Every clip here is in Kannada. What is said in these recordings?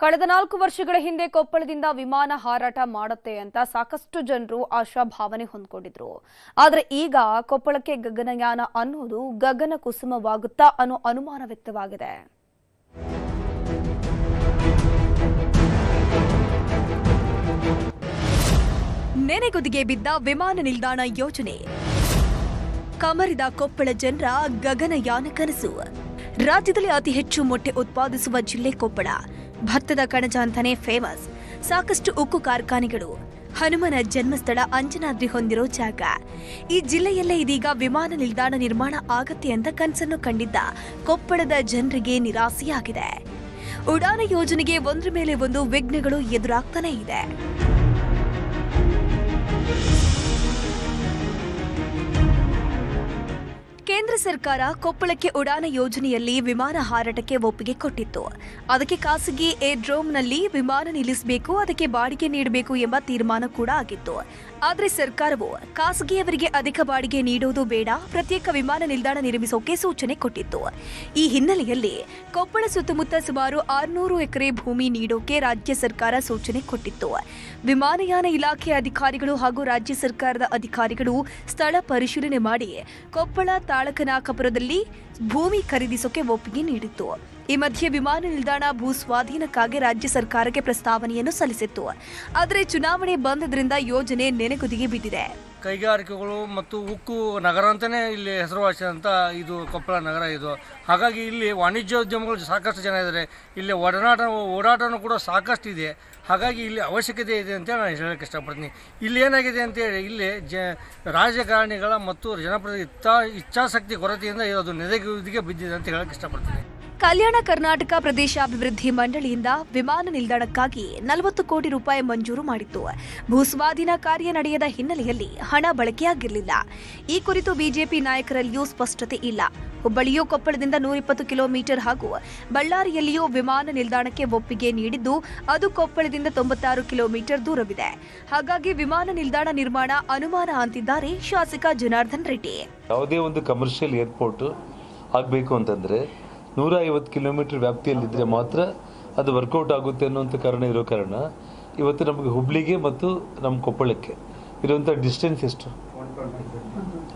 ಕಳೆದ 4 ವರ್ಷಗಳ ಹಿಂದೆ ಕೊಪ್ಪಳದಿಂದ ವಿಮಾನ ಹಾರಾಟ ಮಾಡುತ್ತೆ ಅಂತ ಸಾಕಷ್ಟು ಜನರು ಆಶಾಭಾವನೆ ಹೊಂದಿಕೊಂಡಿದ್ರು. ಆದರೆ ಈಗ ಕೊಪ್ಪಳಕ್ಕೆ ಗಗನಯಾನ ಅನ್ನೋದು ಗಗನ ಕುಸುಮವಾಗುತ್ತಾ ಅನ್ನೋ ಅನುಮಾನ ವ್ಯಕ್ತವಾಗಿದೆ. ನೆನೆಗುದಿಗೆ ಬಿದ್ದ ವಿಮಾನ ನಿಲ್ದಾಣ ಯೋಜನೆ, ಕಮರಿದ ಕೊಪ್ಪಳ ಜನರ ಗಗನಯಾನ ಕನಸು. ರಾಜ್ಯದಲ್ಲಿ ಅತಿ ಹೆಚ್ಚು ಮೊಟ್ಟೆ ಉತ್ಪಾದಿಸುವ ಜಿಲ್ಲೆ ಕೊಪ್ಪಳ. ಭತ್ತದ ಕಣಜ ಅಂತಾನೆ ಫೇಮಸ್. ಸಾಕಷ್ಟು ಉಕ್ಕು ಕಾರ್ಖಾನೆಗಳು, ಹನುಮನ ಜನ್ಮಸ್ಥಳ ಅಂಜನಾದ್ರಿ ಹೊಂದಿರೋ ಜಾಗ. ಈ ಜಿಲ್ಲೆಯಲ್ಲೇ ಇದೀಗ ವಿಮಾನ ನಿಲ್ದಾಣ ನಿರ್ಮಾಣ ಆಗತ್ತೆ ಅಂತ ಕನಸನ್ನು ಕಂಡಿದ್ದ ಕೊಪ್ಪಳದ ಜನರಿಗೆ ನಿರಾಸೆಯಾಗಿದೆ. ಉಡಾನ ಯೋಜನೆಗೆ ಒಂದ್ರ ಮೇಲೆ ಒಂದು ವಿಘ್ನಗಳು ಎದುರಾಗ್ತಾನೆ ಇದೆ. ಕೇಂದ್ರ ಸರ್ಕಾರ ಕೊಪ್ಪಳಕ್ಕೆ ಉಡಾನ ಯೋಜನೆಯಲ್ಲಿ ವಿಮಾನ ಹಾರಾಟಕ್ಕೆ ಒಪ್ಪಿಗೆ ಕೊಟ್ಟಿತ್ತು. ಅದಕ್ಕೆ ಖಾಸಗಿ ಏರ್ಡ್ರೋಮ್ನಲ್ಲಿ ವಿಮಾನ ನಿಲ್ಲಿಸಬೇಕು, ಅದಕ್ಕೆ ಬಾಡಿಗೆ ನೀಡಬೇಕು ಎಂಬ ತೀರ್ಮಾನ ಕೂಡ ಆಗಿತ್ತು. ಆದರೆ ಸರ್ಕಾರವು ಖಾಸಗಿಯವರಿಗೆ ಅಧಿಕ ಬಾಡಿಗೆ ನೀಡುವುದು ಬೇಡ, ಪ್ರತ್ಯೇಕ ವಿಮಾನ ನಿಲ್ದಾಣ ನಿರ್ಮಿಸೋಕೆ ಸೂಚನೆ ಕೊಟ್ಟಿತ್ತು. ಈ ಹಿನ್ನೆಲೆಯಲ್ಲಿ ಕೊಪ್ಪಳ ಸುತ್ತಮುತ್ತ ಸುಮಾರು 600 ಎಕರೆ ಭೂಮಿ ನೀಡೋಕೆ ರಾಜ್ಯ ಸರ್ಕಾರ ಸೂಚನೆ ಕೊಟ್ಟಿತ್ತು. ವಿಮಾನಯಾನ ಇಲಾಖೆ ಅಧಿಕಾರಿಗಳು ಹಾಗೂ ರಾಜ್ಯ ಸರ್ಕಾರದ ಅಧಿಕಾರಿಗಳು ಸ್ಥಳ ಪರಿಶೀಲನೆ ಮಾಡಿ ಕೊಪ್ಪಳ ತಾಳಕನಾಕಪುರದಲ್ಲಿ ಭೂಮಿ ಖರೀದಿಸೋಕೆ ಒಪ್ಪಿಗೆ ನೀಡಿತ್ತು. ಈ ಮಧ್ಯೆ ವಿಮಾನ ನಿಲ್ದಾಣ ಭೂ ಸ್ವಾಧೀನಕ್ಕಾಗಿ ರಾಜ್ಯ ಸರ್ಕಾರಕ್ಕೆ ಪ್ರಸ್ತಾವನೆಯನ್ನು ಸಲ್ಲಿಸಿತ್ತು. ಆದರೆ ಚುನಾವಣೆ ಬಂದದ್ರಿಂದ ಯೋಜನೆ ನೆನೆಗುದಿಗೆ ಬಿದ್ದಿದೆ. ಕೈಗಾರಿಕೆಗಳು ಮತ್ತು ಉಕ್ಕು ನಗರ ಅಂತಾನೆ ಇಲ್ಲಿ ಹೆಸರುವಾಸಿಯಾದಂಥ ಇದು ಕೊಪ್ಪಳ ನಗರ ಇದು. ಹಾಗಾಗಿ ಇಲ್ಲಿ ವಾಣಿಜ್ಯೋದ್ಯಮಗಳು ಸಾಕಷ್ಟು ಜನ ಇದ್ದಾರೆ. ಇಲ್ಲಿ ಓಡಾಟನೂ ಕೂಡ ಸಾಕಷ್ಟು ಇದೆ. ಹಾಗಾಗಿ ಇಲ್ಲಿ ಅವಶ್ಯಕತೆ ಇದೆ ಅಂತೇಳಿ ನಾನು ಹೇಳೋಕ್ಕೆ ಇಷ್ಟಪಡ್ತೀನಿ. ಇಲ್ಲಿ ಏನಾಗಿದೆ ಅಂತೇಳಿ ಇಲ್ಲಿ ರಾಜಕಾರಣಿಗಳ ಮತ್ತು ಜನಪ್ರತಿನಿಧಿ ಇಚ್ಛಾಶಕ್ತಿ ಕೊರತೆಯಿಂದ ಅದು ನೆನೆಗುದಿಗೆ ಬಿದ್ದಿದೆ ಅಂತ ಹೇಳೋಕ್ಕೆ ಇಷ್ಟಪಡ್ತೀನಿ. ಕಲ್ಯಾಣ ಕರ್ನಾಟಕ ಪ್ರದೇಶಾಭಿವೃದ್ಧಿ ಮಂಡಳಿಯಿಂದ ವಿಮಾನ ನಿಲ್ದಾಣಕ್ಕಾಗಿ 40 ಕೋಟಿ ರೂಪಾಯಿ ಮಂಜೂರು ಮಾಡಿತ್ತು. ಭೂಸ್ವಾಧೀನ ಕಾರ್ಯ ನಡೆಯದ ಹಿನ್ನೆಲೆಯಲ್ಲಿ ಹಣ ಬಳಕೆಯಾಗಿರಲಿಲ್ಲ. ಈ ಕುರಿತು ಬಿಜೆಪಿ ನಾಯಕರಲ್ಲಿಯೂ ಸ್ಪಷ್ಟತೆ ಇಲ್ಲ. ಹುಬ್ಬಳ್ಳಿಯು ಕೊಪ್ಪಳದಿಂದ 120 ಕಿಲೋಮೀಟರ್ ಹಾಗೂ ಬಳ್ಳಾರಿಯಲ್ಲಿಯೂ ವಿಮಾನ ನಿಲ್ದಾಣಕ್ಕೆ ಒಪ್ಪಿಗೆ ನೀಡಿದ್ದು, ಅದು ಕೊಪ್ಪಳದಿಂದ 96 ಕಿಲೋಮೀಟರ್ ದೂರವಿದೆ. ಹಾಗಾಗಿ ವಿಮಾನ ನಿಲ್ದಾಣ ನಿರ್ಮಾಣ ಅನುಮಾನ ಅಂತಿದ್ದಾರೆ ಶಾಸಕ ಜನಾರ್ದನ್ ರೆಡ್ಡಿ. ಯಾವುದೇ ಒಂದು ಕಮರ್ಷಿಯಲ್ ಏರ್ಪೋರ್ಟ್ ಆಗಬೇಕು ಅಂತಂದ್ರೆ 150 ಕಿಲೋಮೀಟರ್ ವ್ಯಾಪ್ತಿಯಲ್ಲಿದ್ದರೆ ಮಾತ್ರ ಅದು ವರ್ಕೌಟ್ ಆಗುತ್ತೆ ಅನ್ನೋಂಥ ಕಾರಣ ಇರೋ ಕಾರಣ ಇವತ್ತು ನಮಗೆ ಹುಬ್ಳಿಗೆ ಮತ್ತು ನಮ್ಮ ಕೊಪ್ಪಳಕ್ಕೆ ಇರುವಂಥ ಡಿಸ್ಟೆನ್ಸ್ ಎಷ್ಟು,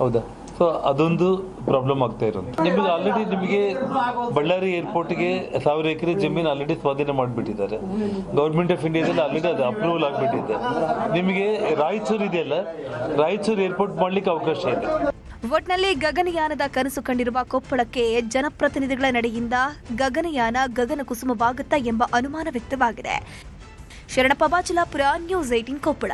ಹೌದಾ? ಸೊ ಅದೊಂದು ಪ್ರಾಬ್ಲಮ್ ಆಗ್ತಾ ಇರೋದು. ನಿಮಗೆ ಬಳ್ಳಾರಿ ಏರ್ಪೋರ್ಟ್ಗೆ 1000 ಎಕರೆ ಜಮೀನು ಆಲ್ರೆಡಿ ಸ್ವಾಧೀನ ಮಾಡಿಬಿಟ್ಟಿದ್ದಾರೆ. ಗೌರ್ಮೆಂಟ್ ಆಫ್ ಇಂಡಿಯಾದಲ್ಲಿ ಆಲ್ರೆಡಿ ಅದು ಅಪ್ರೂವಲ್ ಆಗಿಬಿಟ್ಟಿದೆ. ನಿಮಗೆ ರಾಯಚೂರು ಇದೆಯಲ್ಲ, ರಾಯಚೂರು ಏರ್ಪೋರ್ಟ್ ಮಾಡಲಿಕ್ಕೆ ಅವಕಾಶ ಇದೆ. ಒಟ್ನಲ್ಲಿ ಗಗನಯಾನದ ಕನಸು ಕಂಡಿರುವ ಕೊಪ್ಪಳಕ್ಕೆ ಜನಪ್ರತಿನಿಧಿಗಳ ನಡೆಯಿಂದ ಗಗನಯಾನ ಗಗನ ಕುಸುಮವಾಗುತ್ತಾ ಎಂಬ ಅನುಮಾನ ವ್ಯಕ್ತವಾಗಿದೆ. ಶರಣಪ್ಪ ಬಾಚಲಾಪುರ, ನ್ಯೂಸ್ 18 ಕೊಪ್ಪಳ.